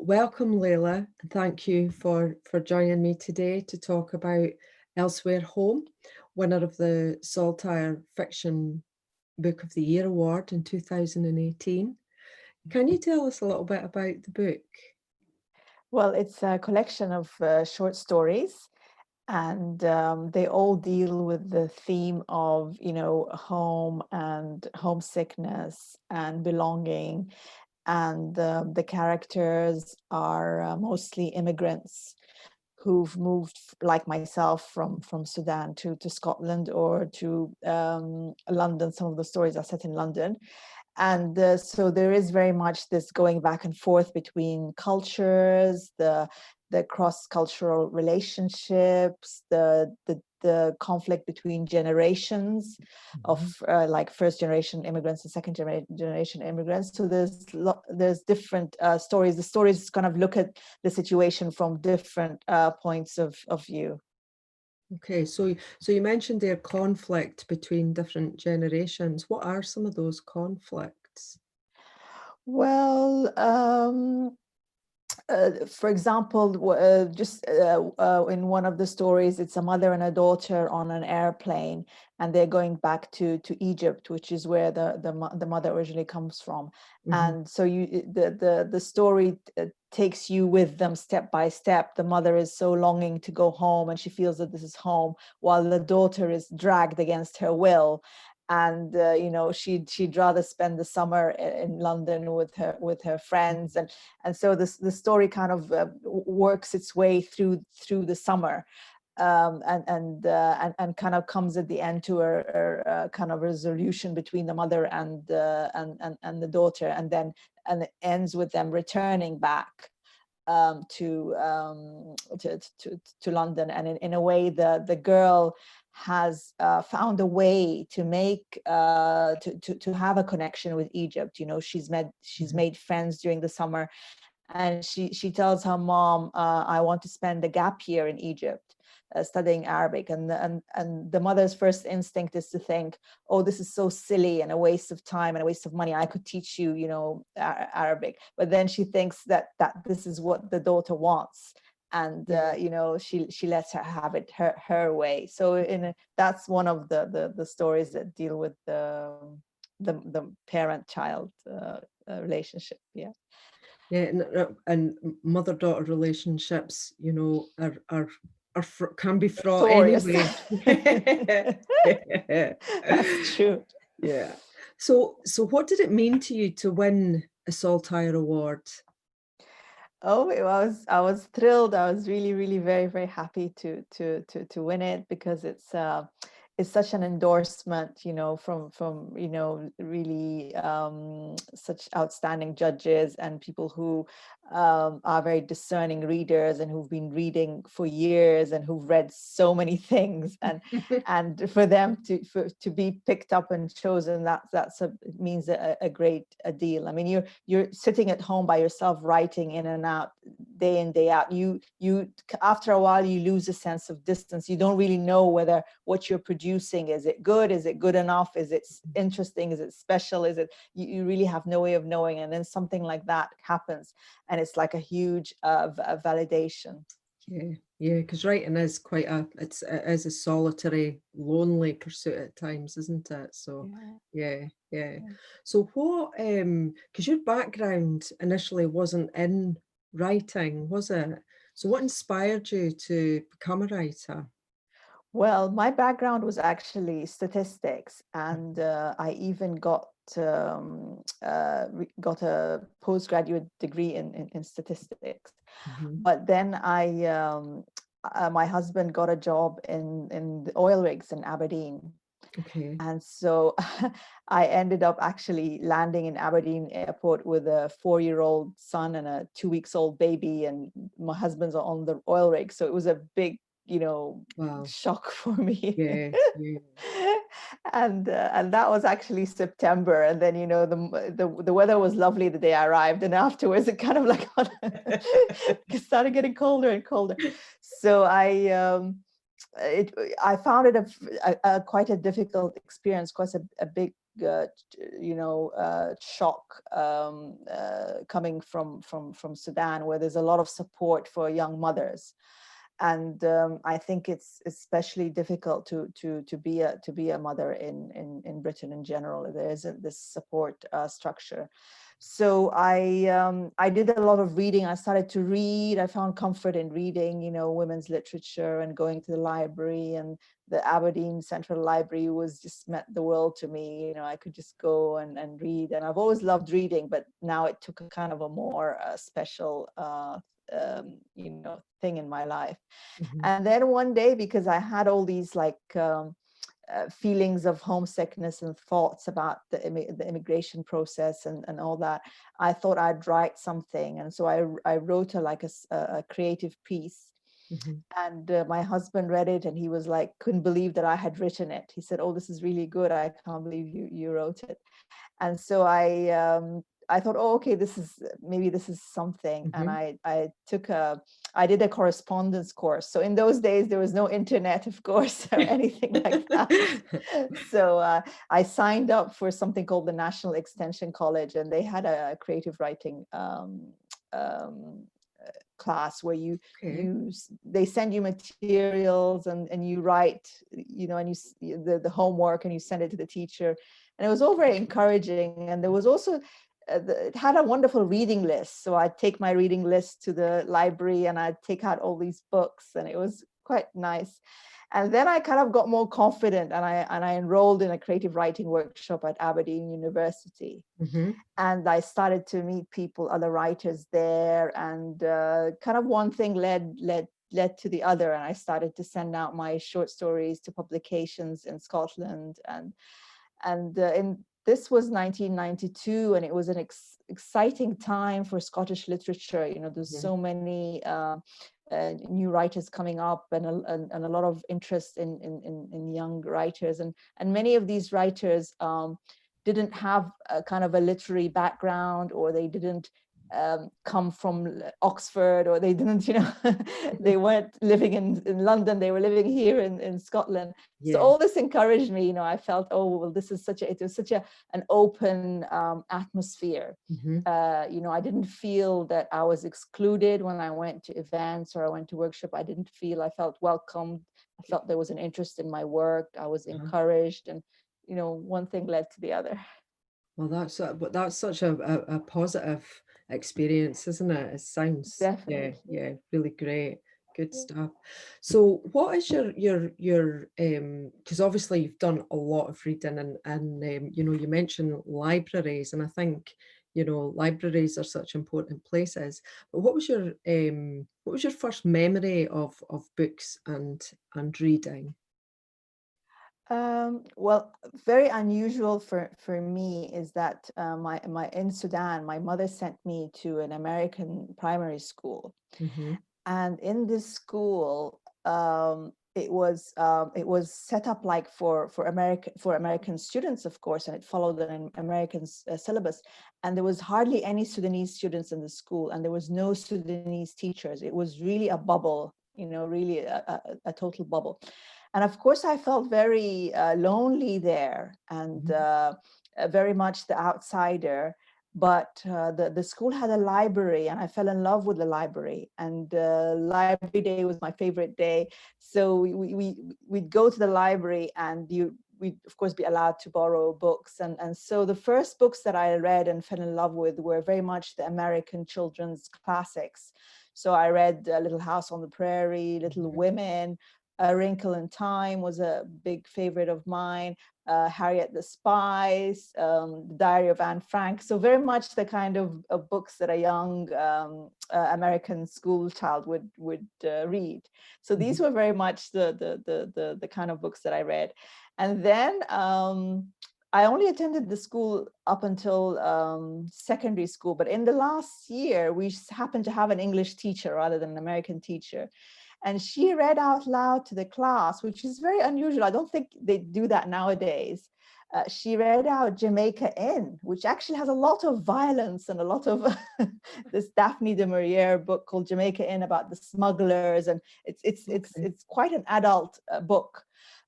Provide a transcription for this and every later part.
welcome, Leila, and thank you for joining me today to talk about Elsewhere Home, winner of the Saltire Fiction Book of the Year Award in 2018. Can you tell us a little bit about the book? Well, it's a collection of short stories, and they all deal with the theme of, home and homesickness and belonging. And the characters are mostly immigrants who've moved, like myself, from Sudan to Scotland or to London. Some of the stories are set in London. And so there is very much this going back and forth between cultures, the cross-cultural relationships, the conflict between generations of like first generation immigrants and second generation immigrants. So there's different stories. The stories kind of look at the situation from different points of view. Okay, so you mentioned their conflict between different generations. What are some of those conflicts? Well, for example, just in one of the stories, it's a mother and a daughter on an airplane, and they're going back to Egypt, which is where the mother originally comes from. And so the story takes you with them step by step. The mother is so longing to go home, and she feels that this is home, while the daughter is dragged against her will. And she'd rather spend the summer in London with her friends, and so the story kind of works its way through the summer, and kind of comes at the end to a kind of resolution between the mother and the daughter, and it ends with them returning back to London. And in a way, the girl has found a way to make to have a connection with Egypt. She's made friends during the summer, and she tells her mom, I want to spend a gap year in Egypt studying Arabic. And the mother's first instinct is to think, oh, this is so silly and a waste of time and a waste of money. I could teach you, Arabic. But then she thinks that this is what the daughter wants. And she lets her have it her way. So that's one of the stories that deal with the parent-child relationship. Yeah. Yeah, and mother-daughter relationships, can be fraught anyway. That's true. Yeah. So what did it mean to you to win a Saltire Award? Oh, I was thrilled. I was really, really very, very happy to win it, because it's such an endorsement, from really such outstanding judges and people who are very discerning readers and who've been reading for years and who've read so many things, and for them to be picked up and chosen, it means a great deal. I mean, you're sitting at home by yourself, writing in and out, day in, day out. You after a while you lose a sense of distance. You don't really know whether what you're producing, is it good, is it good enough, is it interesting, is it special, is it, you really have no way of knowing. And then something like that happens, and it's like a huge validation. Yeah, because writing is it is a solitary, lonely pursuit at times, isn't it? So yeah. So what, because your background initially wasn't in writing, was it? So what inspired you to become a writer? Well, my background was actually statistics, and I even got a postgraduate degree in statistics. But then my husband got a job in the oil rigs in Aberdeen. Okay. And so I ended up actually landing in Aberdeen airport with a 4-year-old son and a 2-week-old baby, and my husband's on the oil rig. So it was a big, Wow. shock for me. Yeah. And that was actually September, and then the weather was lovely the day I arrived, and afterwards it kind of like it started getting colder and colder. So I found it a quite a difficult experience, quite a big shock coming from Sudan, where there's a lot of support for young mothers. And I think it's especially difficult to be a mother in Britain in general. There isn't this support structure. So I did a lot of reading. I started to read. I found comfort in reading, women's literature, and going to the library. And the Aberdeen Central Library was just meant the world to me. I could just go and read. And I've always loved reading, but now it took a kind of a more special thing in my life. Mm-hmm. And then one day, because I had all these feelings of homesickness and thoughts about the immigration process and all that, I thought I'd write something. And so I wrote a creative piece. Mm-hmm. And my husband read it, and he was like, couldn't believe that I had written it. He said, "Oh, this is really good. I can't believe you wrote it." And so I thought, oh, okay, maybe this is something. Mm-hmm. And I did a correspondence course. So in those days, there was no internet, of course, or anything like that. So I signed up for something called the National Extension College, and they had a creative writing class where they send you materials and you write, and the homework, and you send it to the teacher. And it was all very encouraging. And there was also, it had a wonderful reading list. So I'd take my reading list to the library and I'd take out all these books, and it was quite nice. And then I kind of got more confident, and I enrolled in a creative writing workshop at Aberdeen University. Mm-hmm. And I started to meet people, other writers there, and kind of one thing led to the other. And I started to send out my short stories to publications in Scotland, and this was 1992, and it was an exciting time for Scottish literature. There's so many new writers coming up, and a lot of interest in young writers, and many of these writers didn't have a kind of a literary background, or they didn't come from Oxford, or they didn't, they weren't living in London, they were living here in Scotland. Yeah. So all this encouraged me. I felt, oh, well, it was such an open atmosphere. Mm-hmm. I didn't feel that I was excluded when I went to events or I went to workshop. I felt welcomed. I felt there was an interest in my work. I was encouraged, and one thing led to the other. Well, that's such a positive experience, isn't it? It sounds Definitely. yeah, really great. Good stuff. So what is your because obviously you've done a lot of reading, and you mentioned libraries, and I think libraries are such important places. But what was your first memory of books and reading? Well, very unusual for me is that in Sudan, my mother sent me to an American primary school, Mm-hmm. and in this school, it was set up like for American students, of course, and it followed an American syllabus. And there was hardly any Sudanese students in the school, and there was no Sudanese teachers. It was really a bubble, really a total bubble. And of course, I felt very lonely there, and very much the outsider. But the school had a library, and I fell in love with the library. And library day was my favorite day. So we'd go to the library, and we'd of course be allowed to borrow books. And so the first books that I read and fell in love with were very much the American children's classics. So I read Little House on the Prairie, Little Women. A Wrinkle in Time was a big favorite of mine. Harriet the Spies, The Diary of Anne Frank. So very much the kind of books that a young American school child would read. So these were very much the kind of books that I read. And then I only attended the school up until secondary school. But in the last year, we happened to have an English teacher rather than an American teacher. And she read out loud to the class, which is very unusual. I don't think they do that nowadays. She read out Jamaica Inn, which actually has a lot of violence and a lot of this Daphne du Maurier book called Jamaica Inn about the smugglers, and it's quite an adult book.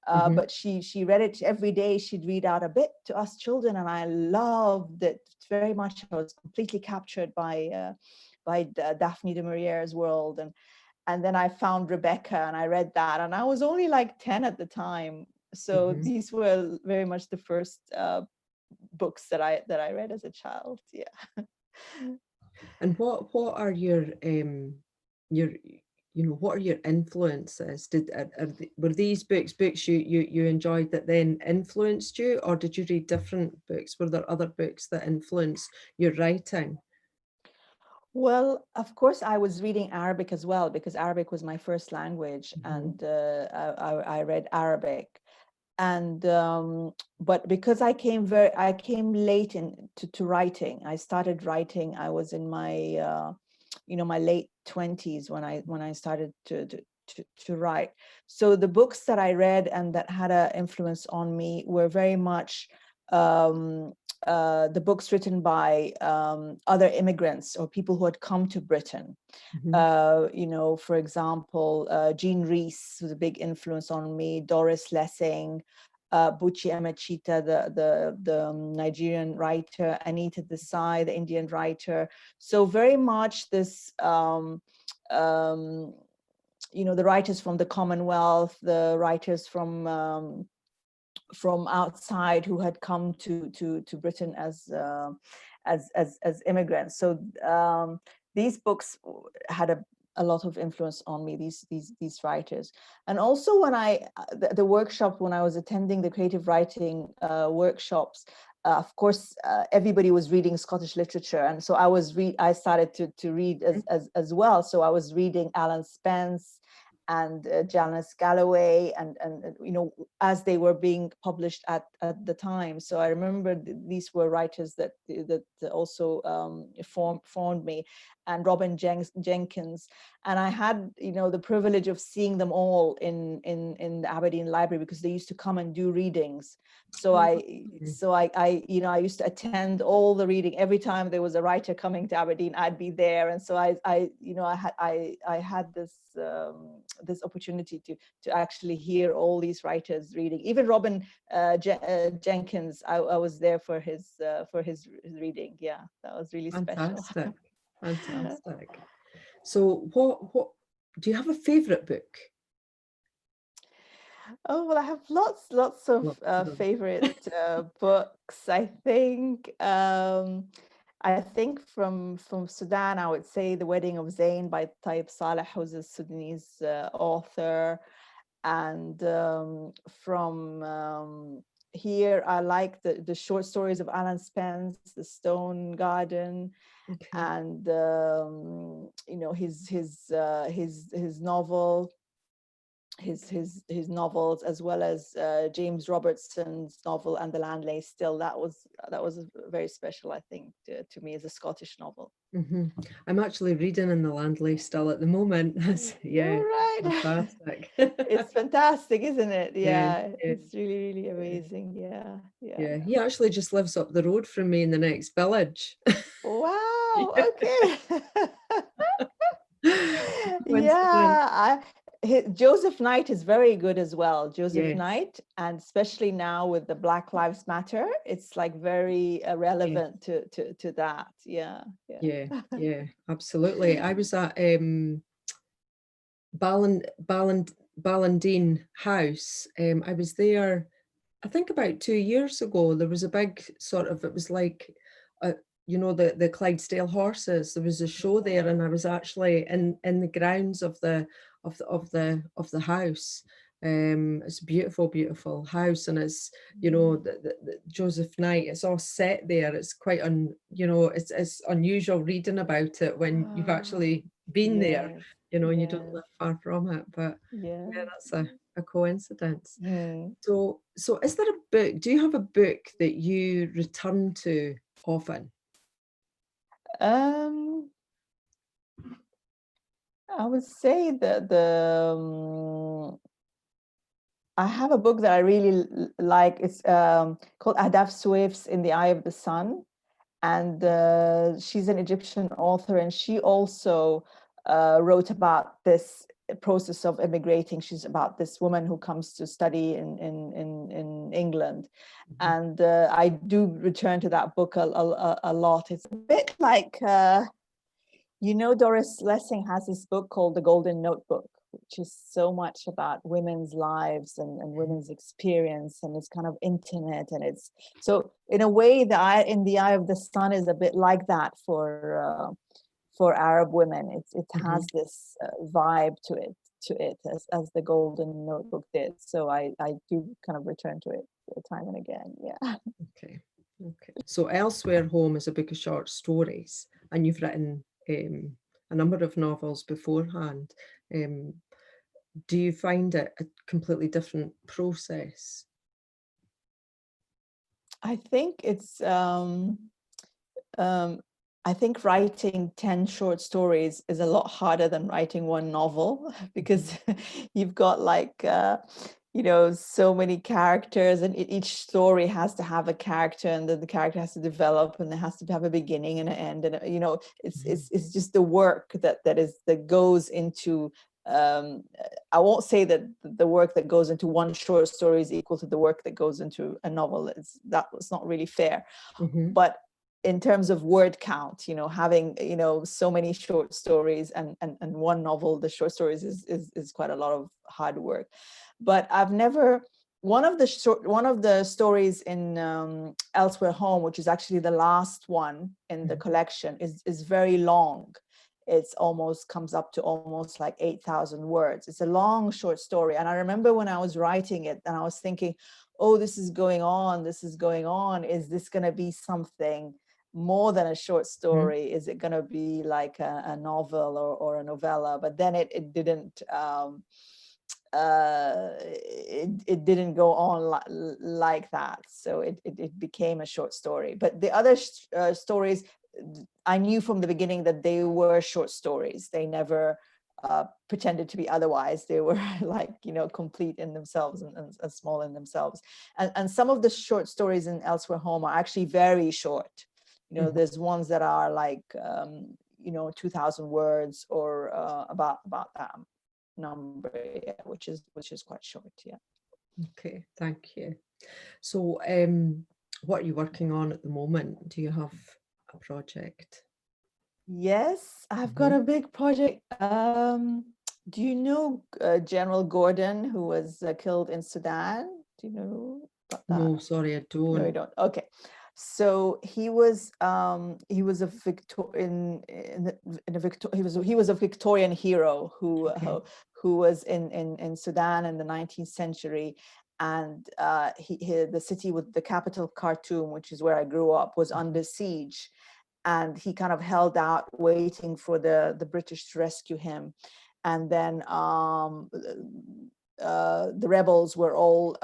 but she read it every day. She'd read out a bit to us children, and I loved it very much. I was completely captured by Daphne du Maurier's world, and then I found Rebecca, and I read that, and I was only like 10 at the time. So these were very much the first books that I read as a child. Yeah. And what are your what are your influences? Were these books you enjoyed that then influenced you, or did you read different books? Were there other books that influenced your writing? Well, of course, I was reading Arabic as well, because Arabic was my first language, and I read Arabic. And but because I came late to writing. I started writing. I was in my my late 20s when I started to write. So the books that I read and that had an influence on me were very much the books written by other immigrants or people who had come to Britain. For example, Jean Rhys was a big influence on me, Doris Lessing, Buchi Emechita, the Nigerian writer, Anita Desai, the Indian writer. So very much this, the writers from the Commonwealth, the writers from outside who had come to Britain as immigrants. So these books had a lot of influence on me, these writers. And also when the workshop, when I was attending the creative writing workshops, of course, everybody was reading Scottish literature, and so I started to read as well. So I was reading Alan Spence and Janice Galloway, and as they were being published at the time. So I remember these were writers that also formed me, and Robin Jenkins. And I had the privilege of seeing them all in the Aberdeen Library, because they used to come and do readings. So I used to attend all the reading. Every time there was a writer coming to Aberdeen, I'd be there. And so I had this opportunity to actually hear all these writers reading. Even Robin Jenkins, I was there for his reading. Yeah, that was really special. Fantastic. So what do you have a favorite book? Oh, well, I have lots of favorite books. I think from Sudan, I would say The Wedding of Zayn by Taib Saleh, who's a Sudanese author. And from here, I like the short stories of Alan Spence, The Stone Garden, and his novel. His novels, as well as James Robertson's novel And the Land Lay Still. That was very special, I think, to me, as a Scottish novel. I'm actually reading In the Land Lay Still at the moment. Right. Fantastic. It's fantastic, isn't it? Yeah. It's really amazing. Yeah. He actually just lives up the road from me in the next village. Wow. Okay. Yeah. Joseph Knight is very good as well. Joseph Knight, and especially now with the Black Lives Matter, it's like very relevant to that. Yeah, absolutely. I was at Ballandine House. I was there, I think about 2 years ago. There was a big it was like the Clydesdale horses. There was a show there, and I was actually in the grounds of the house. It's a beautiful house, and it's the Joseph Knight. It's all set there. It's quite it's unusual reading about it when you've actually been there, and you don't live far from it. But that's a coincidence. So is there a book? Do you have a book that you return to often? I would say that I have a book that I really like. It's called Adaf Swaif's In the Eye of the Sun. And she's an Egyptian author, and she also wrote about this process of immigrating. She's about this woman who comes to study in England. And I do return to that book a lot. It's a bit like, Doris Lessing has this book called The Golden Notebook, which is so much about women's lives and women's experience, and it's kind of intimate, and it's so in a way In the Eye of the Sun is a bit like that for Arab women. It has this vibe to it as The Golden Notebook did. So I do kind of return to it time and again. Yeah. Okay. So Elsewhere Home is a book of short stories, and you've written a number of novels beforehand. Do you find it a completely different process? I think it's I think writing 10 short stories is a lot harder than writing one novel, because you've got like so many characters, and each story has to have a character, and then the character has to develop, and it has to have a beginning and an end, and it's just the work that goes into I won't say that the work that goes into one short story is equal to the work that goes into a novel. That was not really fair. But in terms of word count, having so many short stories and one novel, the short stories is quite a lot of hard work. But I've never one of the stories in Elsewhere Home, which is actually the last one in the collection, is very long. It's almost comes up to almost like 8,000 words. It's a long short story. And I remember when I was writing it, and I was thinking, oh, this is going on. Is this going to be something more than a short story? Is it going to be like a novel or a novella? But then it didn't. It didn't go on like that. So it became a short story. But the other stories, I knew from the beginning that they were short stories. They never pretended to be otherwise. They were like, complete in themselves and small in themselves. And some of the short stories in Elsewhere Home are actually very short. There's ones that are like, 2,000 words or about that number, yeah, which is quite short. Yeah. Okay, thank you. So what are you working on at the moment? Do you have a project? Yes, I've got a big project. Do you know General Gordon, who was killed in Sudan? Do you know about that? No, sorry, I don't. No, you don't. Okay. So he was a Victorian he was a Victorian hero who was in Sudan in the 19th century, and the city with the capital Khartoum, which is where I grew up, was under siege, and he kind of held out waiting for the British to rescue him. And then the rebels were all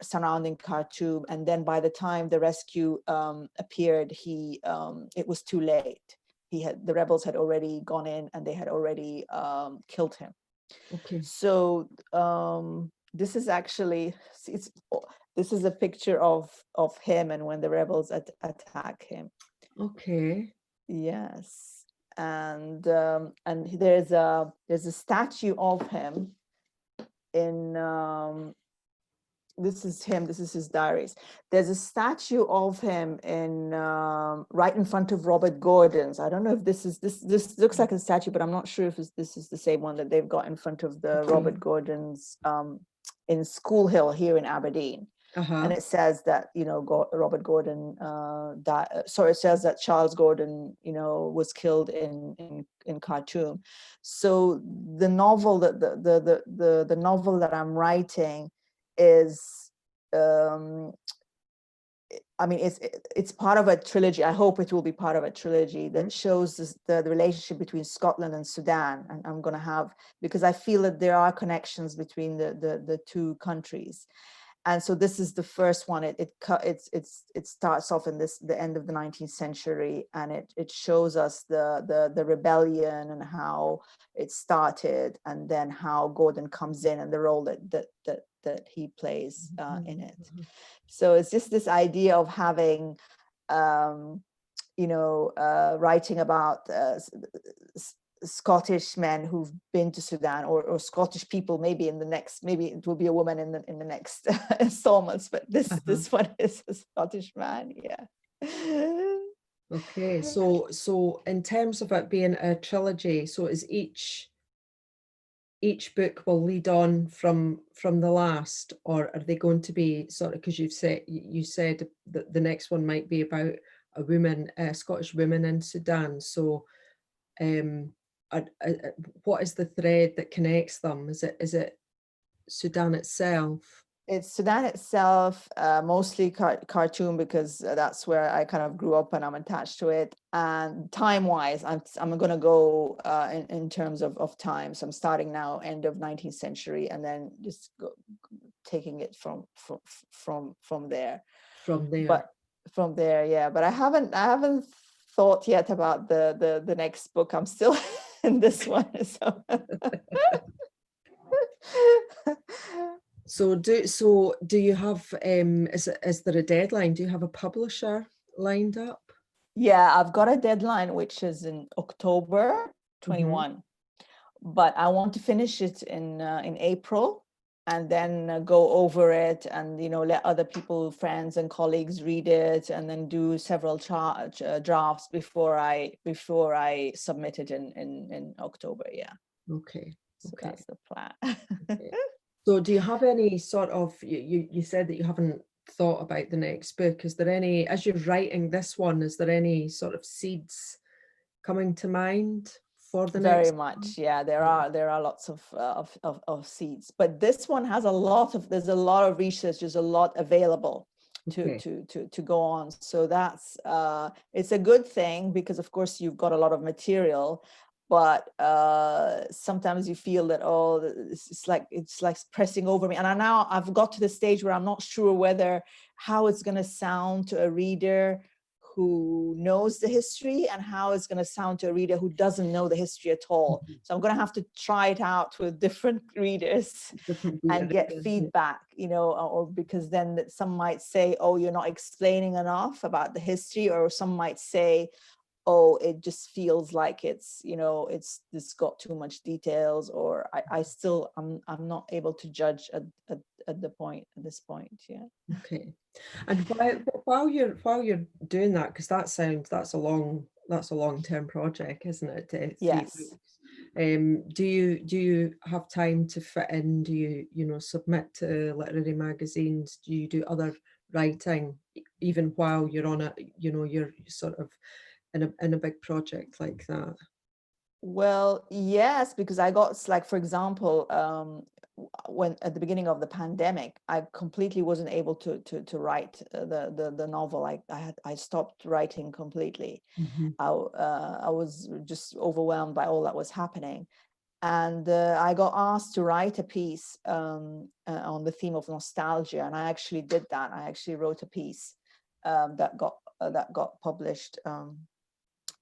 surrounding Khartoum, and then by the time the rescue appeared, it was too late. The rebels had already gone in, and they had already killed him. Okay. So this is actually this is a picture of him, and when the rebels attack him. Okay. Yes, and there's a statue of him in this is his diaries. There's a statue of him in right in front of Robert Gordon's. I don't know if this looks like a statue, but I'm not sure if this is the same one that they've got in front of the Robert Gordon's in School Hill here in Aberdeen. And it says that Robert Gordon died. Sorry, it says that Charles Gordon was killed in Khartoum. So the novel the novel that I'm writing is I mean, it's part of a trilogy. I hope it will be part of a trilogy that shows the relationship between Scotland and Sudan. And I'm going to have, because I feel that there are connections between the two countries. And so this is the first one. It starts off in the end of the 19th century, and it shows us the rebellion and how it started, and then how Gordon comes in and the role that he plays in it. So it's just this idea of having, writing about Scottish men who've been to Sudan, or Scottish people. Maybe it will be a woman in the next installments. But this one is a Scottish man. Yeah. Okay, so in terms of it being a trilogy, so is each book will lead on from the last, or are they going to be sort of, because you said that the next one might be about a woman, a Scottish woman in Sudan. So what is the thread that connects them? Is it Sudan itself? It's Sudan itself, mostly Khartoum, because that's where I kind of grew up and I'm attached to it. And time-wise, I'm going to go in terms of time. So I'm starting now, end of 19th century, and then just taking it from there. From there. But from there, yeah. But I haven't thought yet about the next book. I'm still in this one. So. So do you have is there a deadline? Do you have a publisher lined up? Yeah, I've got a deadline, which is in October 21, but I want to finish it in April, and then go over it and let other people, friends and colleagues, read it, and then do several drafts before I submit it in October. Yeah. Okay. So that's the plan. Okay. So do you have any sort of, you said that you haven't thought about the next book. Is there any, as you're writing this one, is there any sort of seeds coming to mind for the Very next much, one? yeah. There are lots of seeds, but this one has there's a lot of research. There's a lot available to go on. So that's it's a good thing, because of course you've got a lot of material, but sometimes you feel that, oh, it's like pressing over me. And I've got to the stage where I'm not sure how it's going to sound to a reader who knows the history, and how it's going to sound to a reader who doesn't know the history at all. So I'm going to have to try it out with different readers and get feedback, or because then some might say, oh, you're not explaining enough about the history, or some might say, oh, it just feels like it's got too much details, or I'm not able to judge at this point. Yeah. Okay. And while you're doing that, because that's a long-term project, isn't it? Yes. Do you have time to fit in? Do you submit to literary magazines? Do you do other writing even while you're on it? You're sort of in a big project like that. Well, yes, because I got, like, for example, when at the beginning of the pandemic, I completely wasn't able to write the novel. I stopped writing completely. I was just overwhelmed by all that was happening, and I got asked to write a piece on the theme of nostalgia, and I actually did that. I actually wrote a piece that got published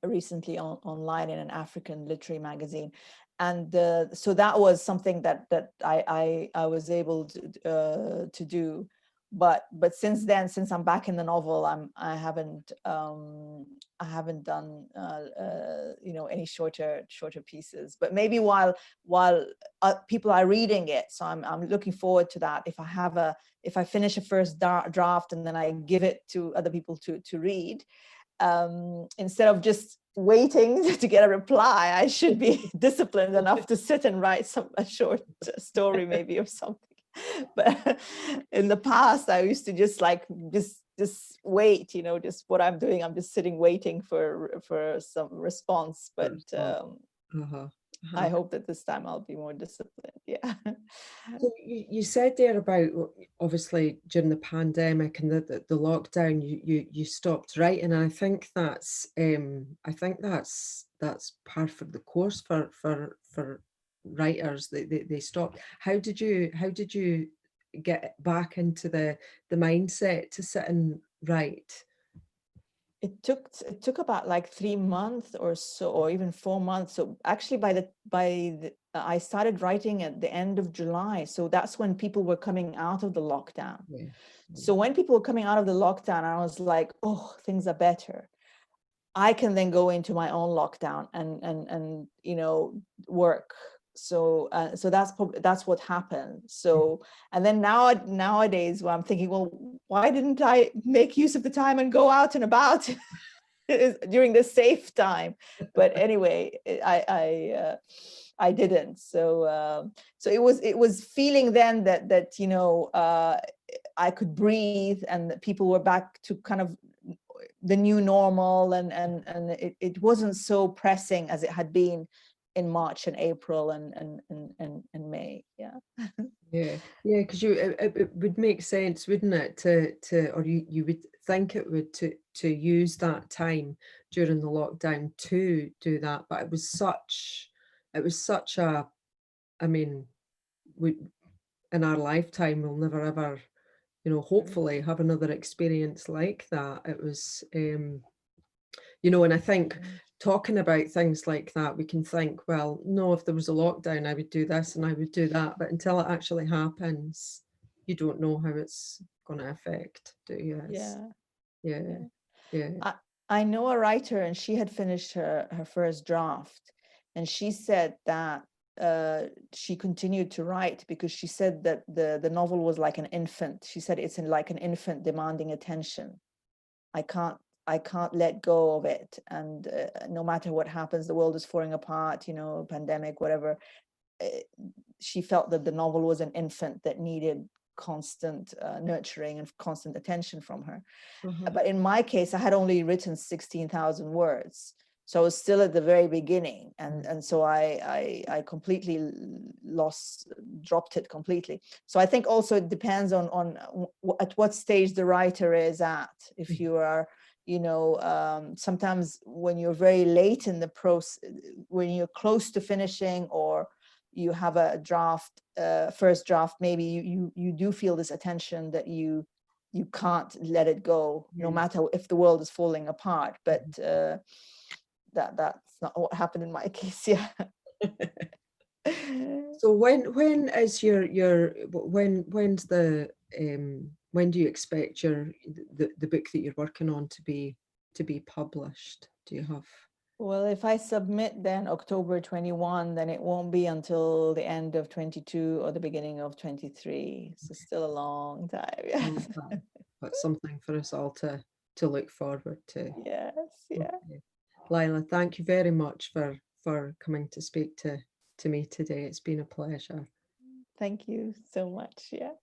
recently online in an African literary magazine. And so that was something that I was able to do. But since then, since I'm back in the novel, I haven't done any shorter pieces. But maybe while people are reading it, so I'm looking forward to that. If I finish a first draft and then I give it to other people to read, instead of just waiting to get a reply, I should be disciplined enough to sit and write a short story, maybe, or something. But in the past, I used to just wait, just what I'm doing. I'm just sitting waiting for some response. But I hope that this time I'll be more disciplined. Yeah. So you said there about, obviously during the pandemic and the lockdown, you stopped writing, and I think that's par for the course for writers. They stopped. How did you get back into the mindset to sit and write? It took about like 3 months or so, or even 4 months. So actually I started writing at the end of July. So that's when people were coming out of the lockdown. Yeah. So when people were coming out of the lockdown, I was like, oh, things are better. I can then go into my own lockdown and work. So that's what happened. So, and then nowadays, well, I'm thinking, well, why didn't I make use of the time and go out and about during the safe time? But anyway, I didn't. So it was feeling then that I could breathe, and that people were back to kind of the new normal, and it wasn't so pressing as it had been in March and April and May. Yeah. Yeah, because it would make sense, wouldn't it, or you would think it would, to use that time during the lockdown to do that. But it was such a, I mean, we, in our lifetime we'll never ever, hopefully have another experience like that. It was, and I think talking about things like that, we can think, well, no, if there was a lockdown, I would do this and I would do that. But until it actually happens, you don't know how it's going to affect, do you? Yeah. Yeah. I know a writer, and she had finished her first draft, and she said that she continued to write because she said that the novel was like an infant. She said it's like an infant demanding attention. I can't let go of it, and no matter what happens, the world is falling apart, pandemic, whatever. She felt that the novel was an infant that needed constant nurturing and constant attention from her. But in my case, I had only written 16,000 words. So I was still at the very beginning. And so I completely dropped it completely. So I think also it depends on at what stage the writer is at. If you are, sometimes when you're very late in the process, when you're close to finishing, or you have a draft, first draft, maybe you do feel this attention that you can't let it go, no matter if the world is falling apart. But that's not what happened in my case. Yeah. So when is when's the when do you expect the book that you're working on to be published? Do you have? Well, if I submit then October 21, then it won't be until the end of 22 or the beginning of 23. So still a long time. Yeah. But something for us all to look forward to. Yes. Yeah. Okay. Leila, thank you very much for coming to speak to me today. It's been a pleasure. Thank you so much. Yeah.